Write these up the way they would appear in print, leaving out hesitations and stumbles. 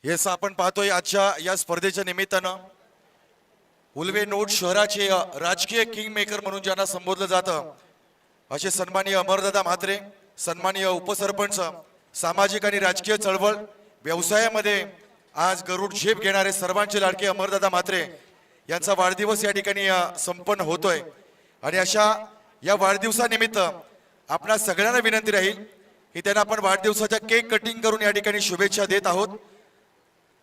Yes आपण पाहतोय आजच्या या स्पर्धेच्या निमित्तानं उल्वे नोट शहराचे राजकीय किंग मेकर म्हणून ज्यांना संबोधलं जातं असे सन्माननीय अमरदादा म्हात्रे, सन्माननीय उपसरपंच, सामाजिक आणि राजकीय चळवळ व्यवसायामध्ये आज गरुड झेप घेणारे सर्वांचे लाडके अमरदादा म्हात्रे यांचा वाढदिवस या ठिकाणी संपन्न होतोय। आणि अशा या वाढदिवसानिमित्त आपणा सगळ्यांना विनंती राहील की त्यांना आपण वाढदिवसाच्या केक कटिंग करून या ठिकाणी शुभेच्छा देत आहोत।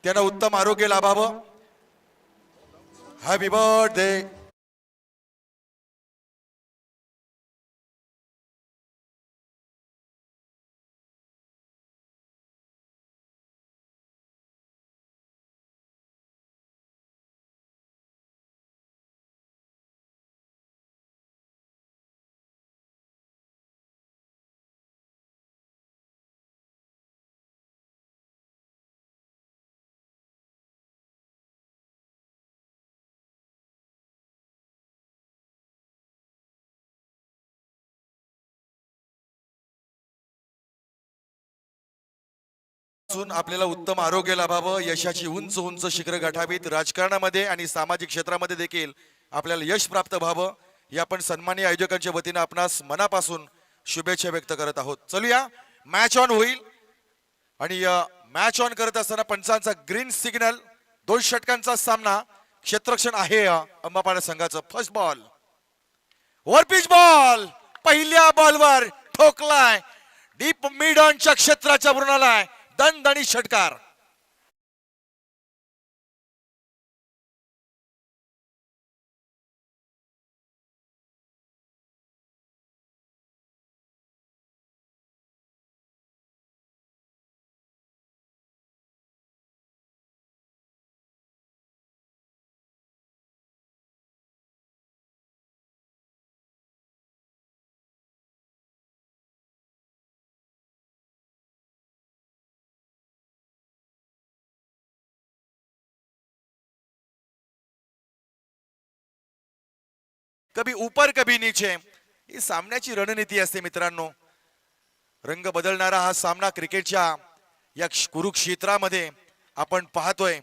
त्यांना उत्तम आरोग्य लाभावं। Happy birthday. आपल्याला उत्तम आरोग्य लाभावं, यशाची उंच उंच शिखर गाठावीत, राजकारणामध्ये आणि सामाजिक क्षेत्रामध्ये देखील आपल्याला यश प्राप्त व्हावं ही आपण सन्माननीय आयोजकांच्या वतीने आपणास मनापासून शुभेच्छा व्यक्त करत आहोत। चलूया मॅच ऑन होईल आणि मॅच ऑन करत असताना पंचांचा ग्रीन सिग्नल। 2 षटकांचा सामना, क्षेत्ररक्षण आहे अंबापाडा संघाचं। First ball, over pitch ball, पहिल्या बॉलवर ठोकलाय, डीप मिड ऑनच्या क्षेत्राच्या वरून दणदणी षटकार। कभी ऊपर कभी नीचे ही सामन्याची रणनीती असते मित्रांनो। रंग बदलणारा हा सामना क्रिकेटच्या या कुरुक्षेत्रामध्ये आपण पाहतोय।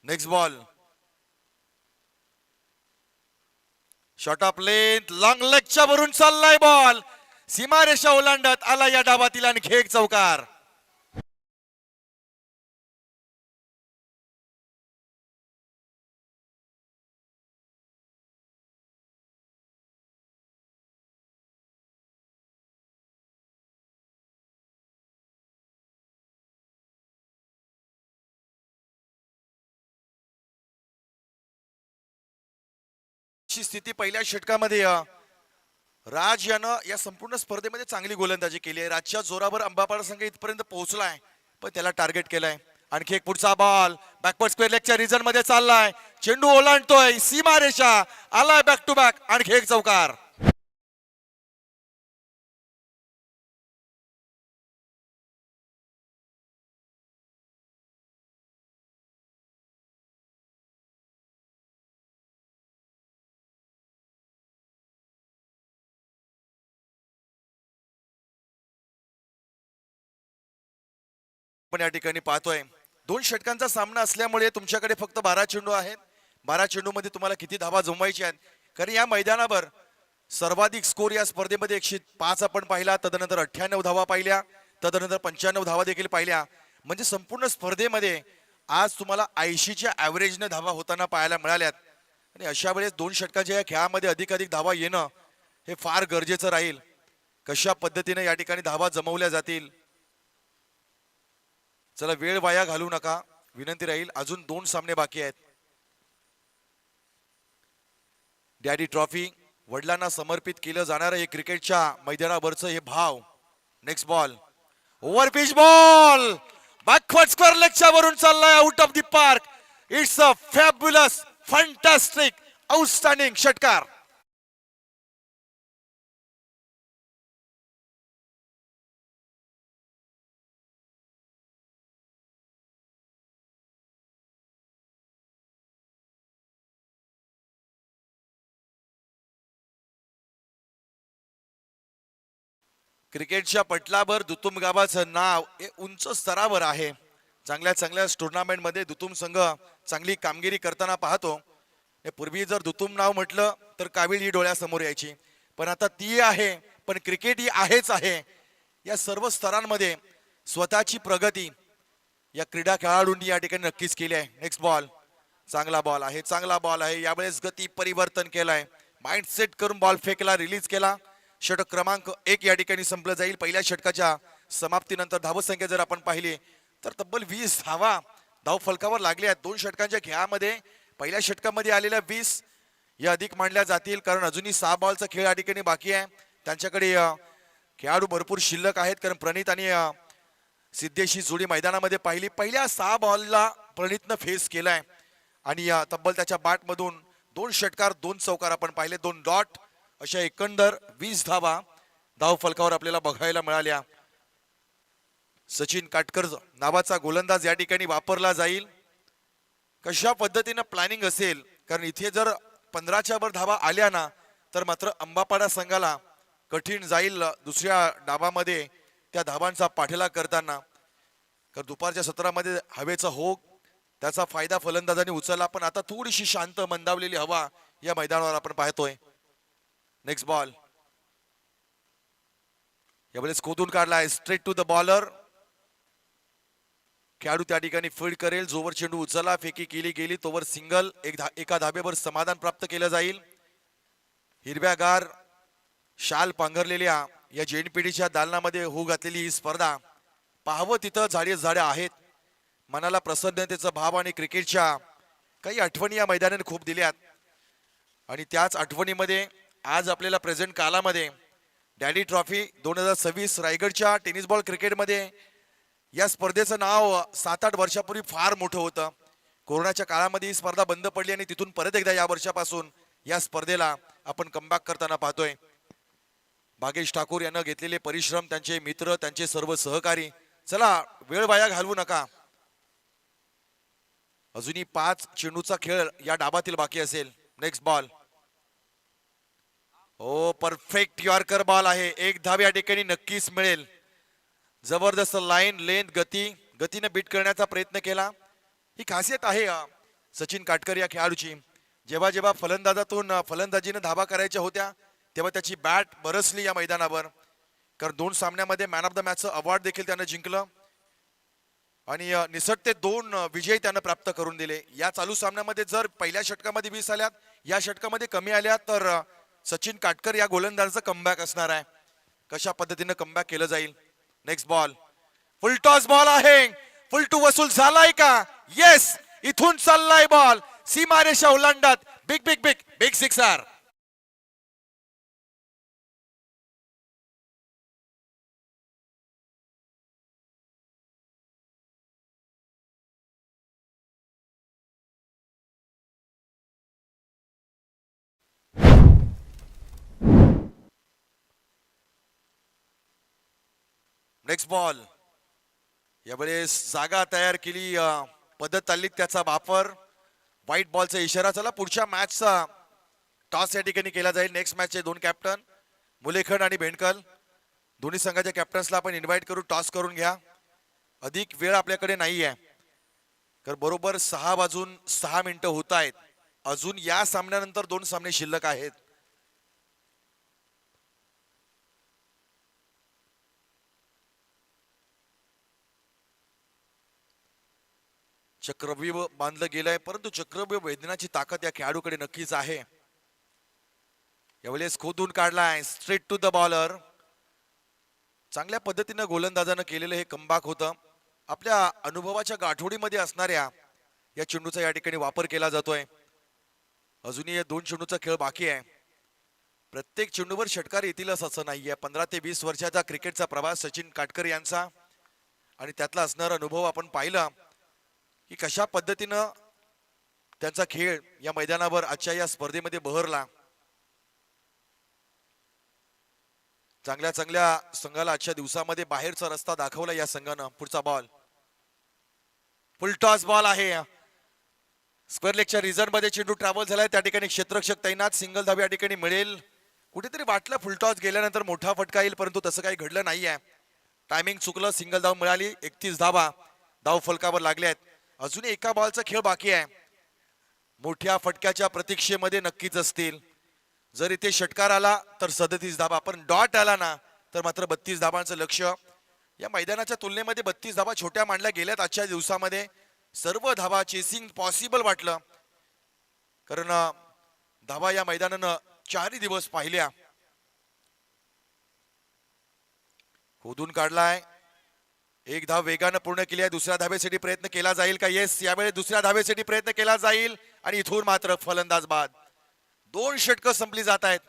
Next ball, short of length, long लेगच्या वरून चाललाय बॉल, सीमारेषा ओलांडत आला या डावातील आणखी एक चौकार। स्थिती पहिल्या षटकामध्ये राज यानं या संपूर्ण स्पर्धेमध्ये चांगली गोलंदाजी केली आहे। राजच्या जोरावर अंबापाडा संघ इथपर्यंत पोहोचलाय, पण त्याला टार्गेट केलंय। आणखी एक पुढचा बॉल बॅकवर्ड स्क्वेअर लेगच्या रिजन मध्ये चाललाय, चेंडू ओलांडतोय सीमारेषा, आलाय बॅक टू बॅक आणखी एक चौकार। पण या ठिकाणी पाहतोय 2 षटकांचा सामना असल्यामुळे तुमच्याकडे फक्त 12 चेंडू आहेत। 12 चेंडू मध्ये तुम्हाला किती धावा जमवायच्या आहेत, कारण या मैदानावर सर्वाधिक स्कोर या स्पर्धेमध्ये 105 आपण पाहिला, तदनंतर 98 धावा पाहिल्या, तदनंतर 95 धावा देखील पाहिल्या। म्हणजे संपूर्ण स्पर्धेमध्ये आज तुम्हाला 80च्या ॲव्हरेजने धावा होताना पाहायला मिळाल्यात। आणि अशा वेळेस 2 षटकाच्या या खेळामध्ये अधिकाधिक धावा येणं हे फार गरजेचं राहील। कशा पद्धतीने या ठिकाणी धावा जमवल्या जातील, चला वेळ वाया घालू नका, विनंती राहील। अजून 2 सामने बाकी आहेत। डॅडी ट्रॉफी वडिलांना समर्पित केलं जाणार हे क्रिकेटच्या मैदानावरचं हे भाव। Next ball, over pitch ball, backward square लेगच्या वरून चाललाय out of the park. It's a fabulous fantastic outstanding षटकार। क्रिकेटच्या पटलावर दुतुम गावाचं नाव हे उंच स्तरावर आहे. चांगल्या चांगल्या टुर्नामेंटमध्ये दुतुम संघ चांगली कामगिरी करताना पाहतो. हे पूर्वी जर दुतुम नाव म्हटलं तर कावीळ ही डोळ्यासमोर यायची, पण आता ती आहे, पण क्रिकेट ही आहेच आहे. या सर्व स्तरांमध्ये स्वतःची प्रगती या क्रीडा खेळाडूंनी या ठिकाणी नक्कीच केली आहे. नेक्स्ट बॉल, चांगला बॉल आहे, चांगला बॉल आहे. यावेळेस गती परिवर्तन केलाय, माइंड सेट करून बॉल फेकला, रिलीज केला. षटक क्रमांक 1 या ठिकाणी संपलं जाईल. पहिल्या षटकाच्या समाप्तीनंतर धावसंख्या जर आपण पाहिली तर तब्बल 20 धावा धाव फलकावर लागल्या आहेत. 2 षटकांच्या खेळामध्ये पहिल्या षटकामध्ये आलेल्या 20 या अधिक मानल्या जातील, कारण अजूनही 6 बॉलचा खेळ या ठिकाणी बाकी आहे. त्यांच्याकडे खेळाडू भरपूर शिल्लक आहेत, कारण प्रणित आणि सिद्धेशी जोडी मैदानामध्ये पाहिली. पहिल्या 6 बॉलला प्रणितनं फेस केलाय आणि तब्बल त्याच्या बॅटमधून 2 षटकार 2 चौकार आपण पाहिले, 2 डॉट, अशा एकंदर 20 धावा धाव फलकावर आपल्याला बघायला मिळाल्या. सचिन काटकर नावाचा गोलंदाज या ठिकाणी वापरला जाईल. कशा पद्धतीने प्लॅनिंग असेल, कारण इथे जर 15च्या वर धावा आल्या ना तर मात्र अंबापाडा संघाला कठीण जाईल दुसऱ्या डावामध्ये त्या धावांचा पाठलाग करताना. कारण दुपारच्या सत्रामध्ये हवेचा होग त्याचा फायदा फलंदाजांनी उचलला, पण आता थोडीशी शांत मंदावलेली हवा या मैदानावर आपण पाहतोय. नेक्स्ट बॉल यावेळेस खोदून काढलाय, स्ट्रेट टू द बॉलर. खेळाडू त्या ठिकाणी फील्ड करेल. जोवर चेंडू उचलला, फेकी केली गेली तोवर सिंगल, एका धाब्यावर समाधान प्राप्त केलं जाईल. हिरव्यागार शाल पांघरलेल्या या जेएनपीटीच्या दालनामध्ये होऊ घातलेली ही स्पर्धा, पाहावं तिथं झाडे झाडे आहेत. मनाला प्रसन्नतेचा भाव आणि क्रिकेटच्या काही आठवणी या मैदानाने खूप दिल्यात. आणि त्याच आठवणीमध्ये आज आपल्याला प्रेझेंट कालामध्ये डॅडी ट्रॉफी 2026 रायगडच्या टेनिस बॉल क्रिकेटमध्ये या स्पर्धेचं नाव 7-8 वर्षापूर्वी फार मोठं होतं. कोरोनाच्या काळामध्ये ही स्पर्धा बंद पडली आणि तिथून परत एकदा या वर्षापासून या स्पर्धेला आपण कमबॅक करताना पाहतोय. भागेश ठाकूर यांना घेतलेले परिश्रम, त्यांचे मित्र, त्यांचे सर्व सहकारी. चला वेळ वाया घालवू नका. अजूनही 5 चेंडूचा खेळ या डाबातील बाकी असेल. नेक्स्ट बॉल, हो परफेक्ट यॉर्कर बॉल आहे. एक धाव या ठिकाणी नक्कीच मिळेल. जबरदस्त लाईन, लेंथ, गतीने बीट करण्याचा प्रयत्न केला. ही खासियत आहे सचिन काटकर या खेळाडूची. जेव्हा जेव्हा फलंदाजीने धावा करायच्या होत्या तेव्हा त्याची बॅट बरसली या मैदानावर. कारण 2 सामन्यामध्ये मॅन ऑफ द मॅचचं अवॉर्ड देखील त्यानं जिंकलं आणि निसटते 2 विजय त्यानं प्राप्त करून दिले. या चालू सामन्यामध्ये जर पहिल्या षटकामध्ये 20 आल्यात, या षटकामध्ये कमी आल्यात, तर सचिन काटकर या गोलंदाजाचं कमबॅक असणार आहे. कशा पद्धतीने कमबॅक केलं जाईल. Next ball, full toss ball आहे. फुल टू वसूल झालाय का? येस, इथून चाललाय बॉल सीमारेषा ओलांडत. Big big big big sixer. Next ball यावेळेस जागा तयार केली पद्धत तालीत त्याचा वापर. व्हाईट बॉलचा इशारा. चला पुढच्या मॅचचा टॉस या ठिकाणी केला जाईल. नेक्स्ट मॅचचे 2 कॅप्टन मुलेखन आणि भेंडकल, दोन्ही संघाच्या कॅप्टन्सला आपण इन्व्हाइट करू. टॉस करून घ्या. अधिक वेळ आपल्याकडे नाही आहे, तर बरोबर 6:06 होत आहेत. अजून या सामन्यानंतर 2 सामने शिल्लक आहेत. चक्रव्यूह बांधलं गेलंय, परंतु चक्रव्यूह वेदनाची ताकद या खेळाडूकडे नक्कीच आहे. यावेळेस खोदून काढलाय, स्ट्रेट टू द बॉलर. चांगल्या पद्धतीने गोलंदाजानं केलेलं हे कमबॅक होतं. आपल्या अनुभवाच्या गाठोडीमध्ये असणाऱ्या या चेंडूचा या ठिकाणी वापर केला जातोय. अजूनही 2 चेंडूचा खेळ बाकी आहे. प्रत्येक चेंडूवर षटकार येतीलच असं नाहीये. 15 ते 20 वर्षाचा क्रिकेटचा प्रवास सचिन काटकर यांचा आणि त्यातला असणारा अनुभव आपण पाहिला की कशा पद्धतीनं त्यांचा खेळ या मैदानावर आजच्या या स्पर्धेमध्ये बहरला. चांगल्या चांगल्या संघाला आजच्या दिवसामध्ये बाहेरचा रस्ता दाखवला या संघानं. पुढचा बॉल फुल टॉस बॉल आहे. स्क्वेअर लेगच्या रिझन मध्ये चेंडू ट्रॅव्हल झालाय. त्या ठिकाणी क्षेत्ररक्षक तैनात. सिंगल धाव या ठिकाणी मिळेल. कुठेतरी वाटलं फुलटॉस गेल्यानंतर मोठा फटका येईल, परंतु तसं काही घडलं नाहीये. टायमिंग चुकलं, सिंगल धाव मिळाली, 31 धावा धाव फलकावर लागल्या आहेत. अजून एका बॉलचा खेळ बाकी आहे. मोठ्या फटक्याच्या प्रतीक्षेमध्ये नक्कीच असतील. जर इथे षटकार आला तर 37 धावा, पण डॉट आला ना तर मात्र 32 धावांचं लक्ष. या मैदानाच्या तुलनेमध्ये 32 धावा छोट्या मांडल्या गेल्यात आजच्या दिवसामध्ये. सर्व धावा चेसिंग पॉसिबल वाटलं, कारण धावा या मैदानानं 4 दिवस पाहिल्या. खोदून काढलाय, एक धाव वेगानं पूर्ण केली आहे. दुसऱ्या धावेसाठी प्रयत्न केला जाईल का? येस, यावेळी दुसऱ्या धावेसाठी प्रयत्न केला जाईल आणि इथून मात्र फलंदाज बाद. 2 षटकं संपली जात आहेत.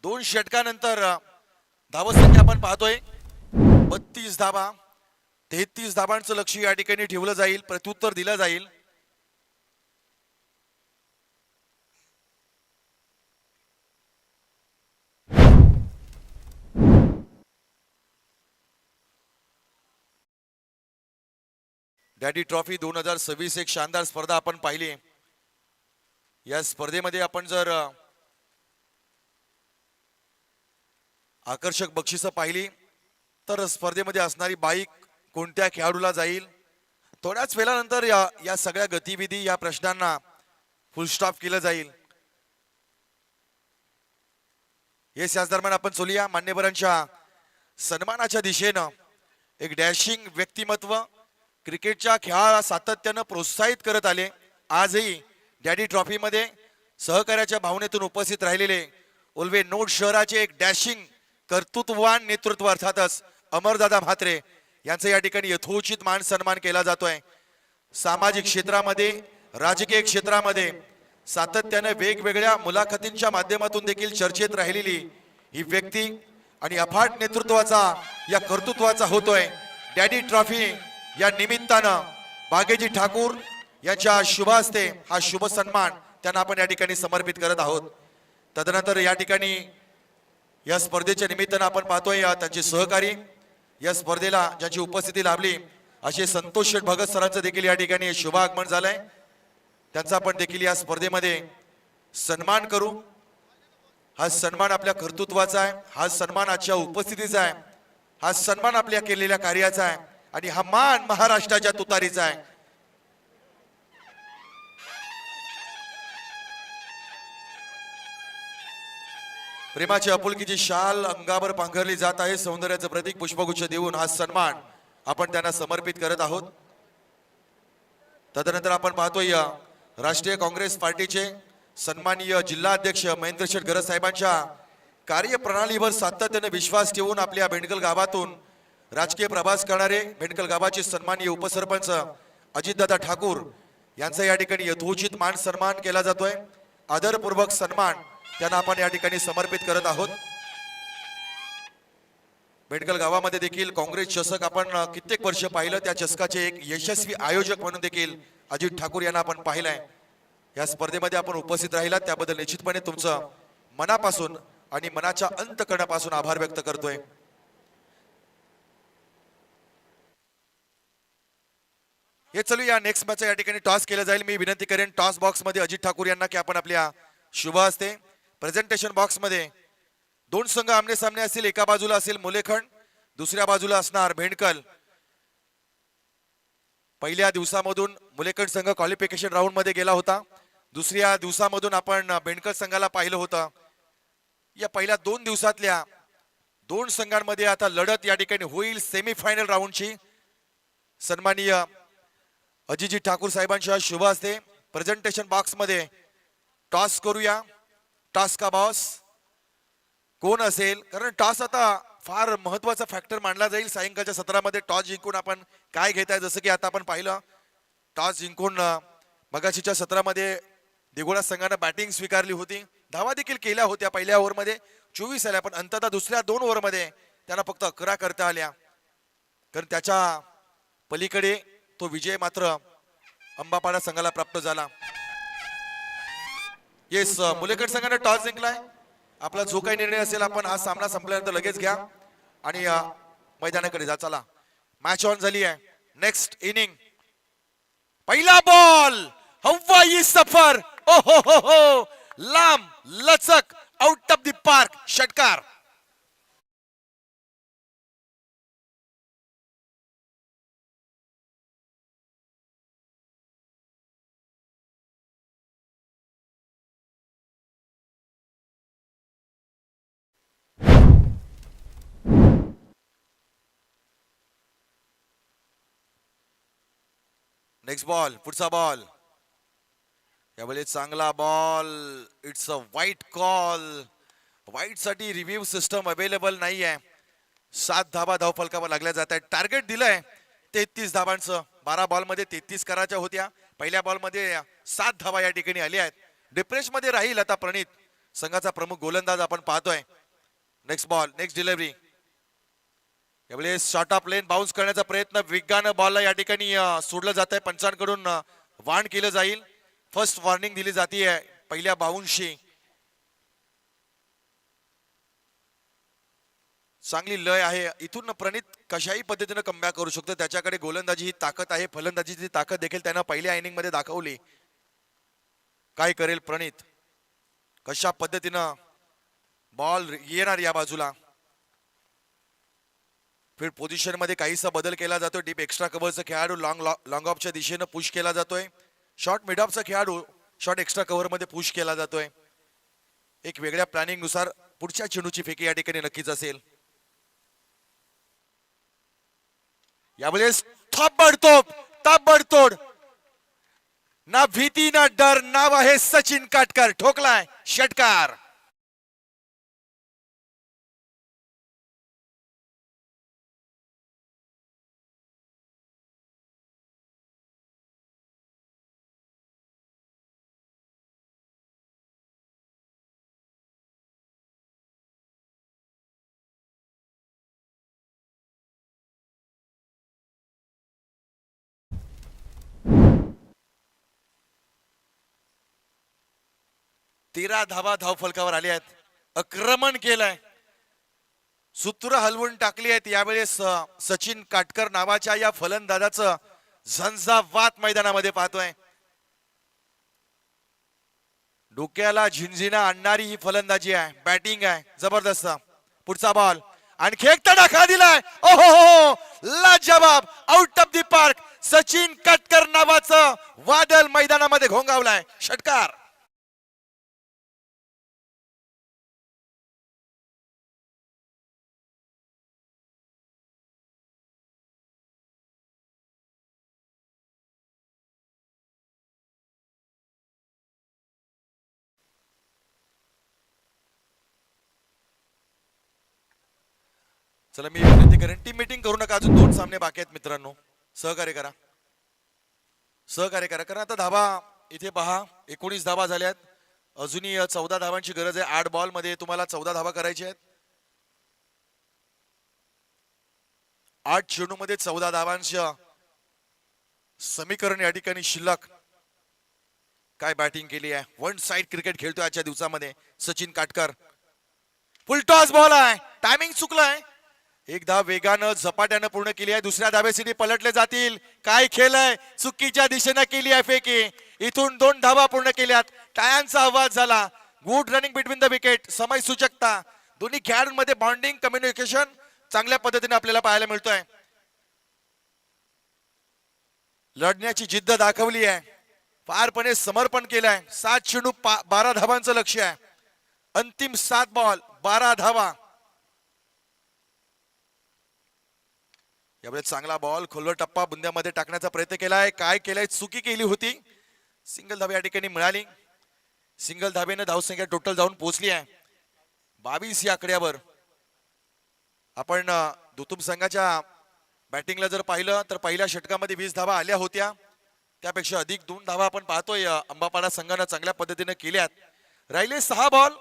2 षटकानंतर धावसंख्या आपण पाहतोय 32 धावा. 33 धावांचं लक्ष या ठिकाणी ठेवलं जाईल, प्रत्युत्तर दिलं जाईल. डॅडी ट्रॉफी 2026 एक शानदार स्पर्धा आपण पाहिली. या स्पर्धेमध्ये आपण जर आकर्षक बक्षिसं पाहिली तर स्पर्धेमध्ये असणारी बाईक कोणत्या खेळाडूला जाईल, थोड्याच वेळानंतर या सगळ्या गतिविधी या प्रश्नांना फुल स्टॉप केलं जाईल. येस, याच दरम्यान आपण चलूया मान्यवरांच्या सन्मानाच्या दिशेनं. एक डॅशिंग व्यक्तिमत्व क्रिकेटच्या खेळाला सातत्यानं प्रोत्साहित करत आले. आजही डॅडी ट्रॉफी मध्ये सहकार्याच्या भावनेतून उपस्थित राहिलेले उल्वे नोट शहराचे एक डॅशिंग कर्तृत्ववान नेतृत्व अर्थातच अमरदादा म्हात्रे यांचा या ठिकाणी यथोचित मान सन्मान केला जातोय. सामाजिक क्षेत्रामध्ये, राजकीय क्षेत्रामध्ये सातत्याने वेगवेगळ्या मुलाखतींच्या माध्यमातून देखील चर्चेत राहिलेली ही व्यक्ती आणि अफाट नेतृत्वाचा या कर्तृत्वाचा होतोय डॅडी ट्रॉफी या निमित्तानं बागेजी ठाकूर यांच्या शुभ हस्ते हा शुभ सन्मान त्यांना आपण या ठिकाणी समर्पित करत आहोत. तदनंतर या ठिकाणी या स्पर्धेच्या निमित्तानं आपण पाहतोय त्यांचे सहकारी या स्पर्धेला ज्यांची उपस्थिती लाभली असे संतोष शेठ भगत सरांचं देखील या ठिकाणी शुभ आगमन झालंय. त्यांचा आपण देखील या स्पर्धेमध्ये सन्मान करू. हा सन्मान आपल्या कर्तृत्वाचा आहे, हा सन्मान आजच्या उपस्थितीचा आहे, हा सन्मान आपल्या केलेल्या कार्याचा आहे आणि हा मान महाराष्ट्राच्या तुतारीचा आहे. प्रेमाची आपुलकीची शाल अंगावर पांघरली जात आहे. सौंदर्याचं प्रतीक पुष्पगुच्छ देऊन हा सन्मान आपण त्यांना समर्पित करत आहोत. तदनंतर आपण पाहतोय राष्ट्रीय काँग्रेस पार्टीचे सन्माननीय जिल्हा अध्यक्ष महेंद्र शेठ गरज साहेबांच्या कार्यप्रणालीवर सातत्याने विश्वास ठेवून आपल्या बेंडकल गावातून राजकीय प्रवास करणारे बेंडकल गावाचे सन्माननीय उपसरपंच अजितदादा ठाकूर यांचा या ठिकाणी यथोचित मान सन्मान केला जातोय. आदरपूर्वक सन्मान त्यांना आपण या ठिकाणी समर्पित करत आहोत. बेंडकल गावामध्ये देखील काँग्रेस चषक आपण कित्येक वर्ष पाहिलं. त्या चषकाचे एक यशस्वी आयोजक म्हणून देखील अजित ठाकूर यांना आपण पाहिलंय. या स्पर्धेमध्ये आपण उपस्थित राहिलात त्याबद्दल निश्चितपणे तुमचं मनापासून आणि मनाच्या अंतकरणापासून आभार व्यक्त करतोय. हे चलू या नेक्स्ट मॅच या ठिकाणी टॉस केलं जाईल. मी विनंती करेन टॉस बॉक्स मध्ये अजित ठाकूर यांना की आपण आपल्या शुभ हस्ते प्रेझेंटेशन बॉक्स मध्ये 2 संघ आमने सामने असतील. एका बाजूला असेल मुलेखंड, दुसऱ्या बाजूला असणार भेंडकल. पहिल्या दिवसामधून मुलेखंड संघ क्वालिफिकेशन राऊंड मध्ये गेला होता. दुसऱ्या दिवसामधून आपण भेंडकल संघाला पाहिलं होतं. या पहिल्या 2 दिवसातल्या 2 संघांमध्ये आता लढत या ठिकाणी होईल सेमीफायनल राऊंडची. सन्माननीय अजितजी ठाकूर साहेबांच्या शुभ हस्ते प्रेझेंटेशन बॉक्स मध्ये टॉस करूया. टॉस का बॉस कोण असेल, कारण टॉस आता फार महत्वाचा फॅक्टर मानला जाईल सायंकाळच्या सत्रामध्ये. टॉस जिंकून आपण काय घेताय, जसं की आता आपण पाहिलं टॉस जिंकून मगाशीच्या सत्रामध्ये देगोडा संघाने बॅटिंग स्वीकारली होती. धावा देखील केल्या होत्या पहिल्या ओव्हरमध्ये 24 आल्या, पण अंततः दुसऱ्या 2 ओव्हरमध्ये त्यांना फक्त 11 करता आल्या. कारण त्याच्या पलीकडे तो विजय मात्र अंबापाडा संघाला प्राप्त झाला. येस, मुलेकड संघाने टॉस जिंकलाय. आपला जो काही निर्णय असेल आपण हा सामना संपल्यानंतर लगेच घ्या आणि मैदानाकडे जा. चला, मॅच ऑन झाली आहे. नेक्स्ट इनिंग, पहिला बॉल, हवाई सफर, ओ हो हो हो, लांब लचक आउट ऑफ द पार्क, षटकार. नेक्स्ट बॉल, पुढचा बॉल. यावेळेस चांगला बॉल. इट्स अ वाईट कॉल. वाईट साठी रिव्ह्यू सिस्टम अवेलेबल नाही आहे. 7 धाबा धावफलकावर लागल्या जात आहेत. टार्गेट दिलंय 33 धाबांचं. 12 बॉल मध्ये 33 करायच्या होत्या. पहिल्या बॉल मध्ये 7 धाबा या ठिकाणी आल्या आहेत. डिप्रेस मध्ये राहील आता प्रणित, संघाचा प्रमुख गोलंदाज आपण पाहतोय. Next ball, next delivery. यावेळेस शॉर्ट ऑफ लेन बाउन्स करण्याचा प्रयत्न वेगानं बॉलला या ठिकाणी सोडलं जात आहे. पंचांकडून वाण केलं जाईल. फर्स्ट वॉर्निंग दिली जाते पहिल्या बाउन्सची. चांगली लय आहे. इथून प्रणित कशाही पद्धतीने कमबॅक करू शकतो. त्याच्याकडे गोलंदाजी ही ताकद आहे. फलंदाजीची ताकद देखील त्यानं पहिल्या इनिंग मध्ये दाखवली. काय करेल प्रणित, कशा पद्धतीनं बॉल येणार या बाजूला. फिर पोझिशन मध्ये काहीसा बदल केला जातोय. डीप एक्स्ट्रा कव्हरचा खेळाडू लॉंग ऑफच्या दिशेनं पुश केला जातोय. शॉर्ट मिड ऑफचा खेळाडू शॉर्ट एक्स्ट्रा कव्हर मध्ये पुश केला जातोय. एक वेगळ्या प्लॅनिंग नुसार पुढच्या चेंडूची फेकी या ठिकाणी नक्कीच असेल. यावेळेस ताबडतोड, ना भीती ना डर, नाव आहे सचिन काटकर. ठोकलाय, षटकार. तेरा धावा धावफलकावर आले आहेत. आक्रमण केलंय, सूत्र हलवून टाकली आहेत. यावेळेस सचिन काटकर नावाच्या या फलंदाजाचं झंझावात मैदानामध्ये पाहतोय. डोक्याला झिंझिना आणणारी ही फलंदाजी आहे. बॅटिंग आहे जबरदस्त. पुढचा बॉल, आणखी एक तडाखा दिलाय. ओहो, लाजवाब. Out of the park. Sachin Katkar नावाचं वादळ मैदानामध्ये घोंगावलाय. षटकार. चला मी विनंती करेन, टीम मीटिंग करू नका. अजून 2 सामने बाकी आहेत मित्रांनो. सहकार्य करा, सहकार्य करा. कारण आता धाबा इथे पहा 19 धाबा झाल्यात. अजूनही 14 धावांची गरज आहे. 8 बॉल मध्ये तुम्हाला 14 धावा करायच्या आहेत. 8 चेंडू मध्ये 14 धावांचं समीकरण या ठिकाणी शिल्लक. काय बॅटिंग केली आहे. वन साइड क्रिकेट खेळतोय आजच्या दिवसामध्ये सचिन काटकर. फुल टॉस बॉल आहे. टायमिंग चुकलाय. एक धाव वेगानं झपाट्यानं पूर्ण केली आहे. दुसऱ्या धावेसाठी पलटले जातील. काय खेळय, चुकीच्या दिशेनं केली आहे फेकी. इथून 2 धावा पूर्ण केल्यात. टायांचा आवाज झाला. Good running between the wicket. समय सूचकता, दोन्ही खेळाडूंमध्ये बॉन्डिंग, कम्युनिकेशन चांगल्या पद्धतीने आपल्याला पाहायला मिळतोय. लढण्याची जिद्द दाखवली आहे. फारपणे समर्पण केलंय. 7 चेंडू 12 धावांचं लक्ष्य आहे. अंतिम 7 बॉल 12 धावा. यावेळेस चांगला बॉल खोलवर टप्पा बुंद्यामध्ये टाकण्याचा प्रयत्न केलाय. काय केलाय, चुकी केली होती. सिंगल धाबा या ठिकाणी मिळाली. सिंगल धाब्याने धावसंख्या टोटल जाऊन पोहोचली आहे 22 या आकड्यावर. आपण दुतुम संघाच्या बॅटिंगला जर पाहिलं तर पहिल्या षटकामध्ये 20 धावा आल्या होत्या. त्यापेक्षा अधिक 2 धावा आपण पाहतोय अंबापाडा संघानं चांगल्या पद्धतीने केल्यात. राहिले 6 बॉल.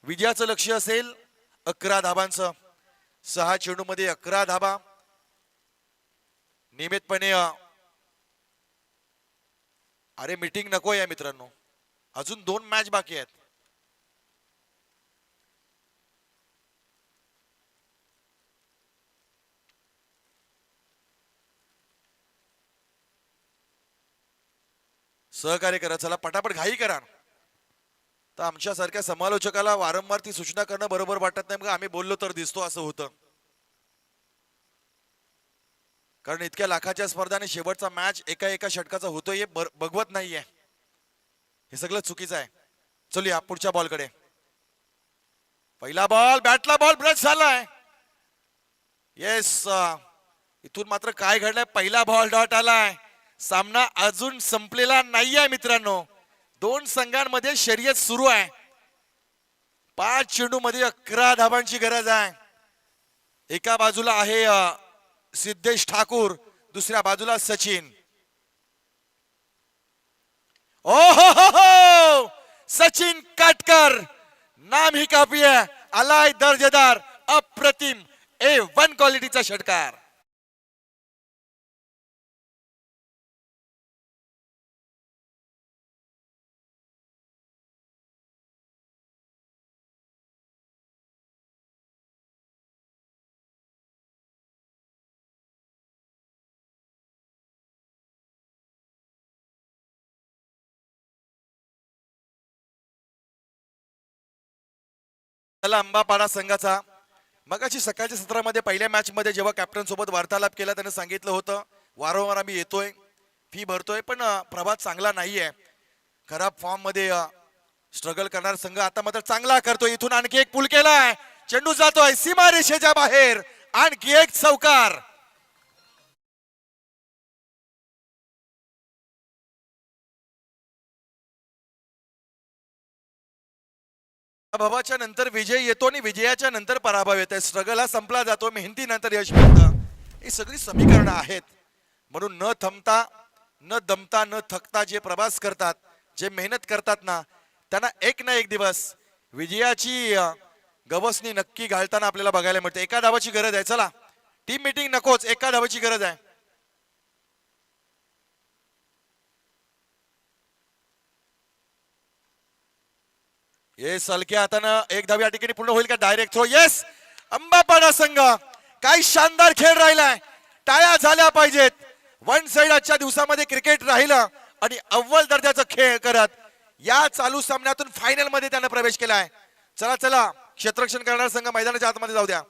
विजयाचं लक्ष्य असेल 11 धाबांचं. 6 चेंडू मध्ये 11 धाबा. नियमितपणे अरे मीटिंग नको आहे मित्रांनो. अजून 2 मॅच बाकी आहेत. सहकार्य करा. चला पटापट घाई करा. तर आमच्यासारख्या समालोचकाला वारंवार ती सूचना करणं बरोबर वाटत नाही, मग आम्ही बोललो तर दिसतो असं होतं. कारण इतक्या लाखाच्या स्पर्धाने शेवटचा मॅच एका एका षटकाचा होतोय हे बघवत नाहीये. हे सगळं चुकीचं आहे. चलूया पुढच्या बॉलकडे. पहिला बॉल, बॅटला बॉल ब्रश झालाय. येस, इथून मात्र काय घडलंय, पहिला बॉल डॉट आलाय. सामना अजून संपलेला नाहीये मित्रांनो. दोन संघांमध्ये शर्यत सुरू आहे. 5 चेंडू मध्ये 11 धावांची गरज आहे. एका बाजूला आहे सिद्धेश ठाकूर, दुसऱ्या बाजूला सचिन. ओ हो, सचिन काटकर नाम ही काफी है. आलाय दर्जेदार अप्रतिम A1 क्वालिटीचा षटकार. अंबापाडा संघाचा मगाशी सकाळच्या सत्रामध्ये पहिल्या मॅच मध्ये जेव्हा कॅप्टन सोबत वार्तालाप केला त्याने सांगितलं होतं वारंवार आम्ही येतोय, फी भरतोय, पण प्रभात चांगला नाहीये. खराब फॉर्म मध्ये स्ट्रगल करणार संघ आता मात्र चांगला करतोय. इथून आणखी एक पुल केलाय, चेंडू जातोय सीमा रेषेच्या बाहेर. आणखी एक चौकार. पराभवाच्या नंतर विजय येतो आणि विजयाच्या नंतर पराभव येतो. स्ट्रगल हा संपला जातो, मेहनती नंतर यश मिळतं. ही सगळी समीकरणं आहेत. म्हणून न थांबता, न दमता, न थकता जे प्रवास करतात, जे मेहनत करतात ना, त्यांना एक ना एक दिवस विजयाची गवसणी नक्की घालताना आपल्याला बघायला मिळते. एका धावाची गरज आहे. चला टीम मीटिंग नकोच, एका धावाची गरज आहे. येस, हलक्या हातानं एक धाव या ठिकाणी पूर्ण होईल का? Direct throw. येस, अंबापाडा संघ काही शानदार खेळ राहिलाय. टाळ्या झाल्या पाहिजेत. वन साइड आजच्या दिवसामध्ये क्रिकेट राहिलं आणि अव्वल दर्जाचा खेळ करत या चालू सामन्यातून फायनल मध्ये त्यानं प्रवेश केलाय. चला चला, क्षेत्ररक्षण करणारा संघ मैदानाच्या आतमध्ये जाऊ द्या.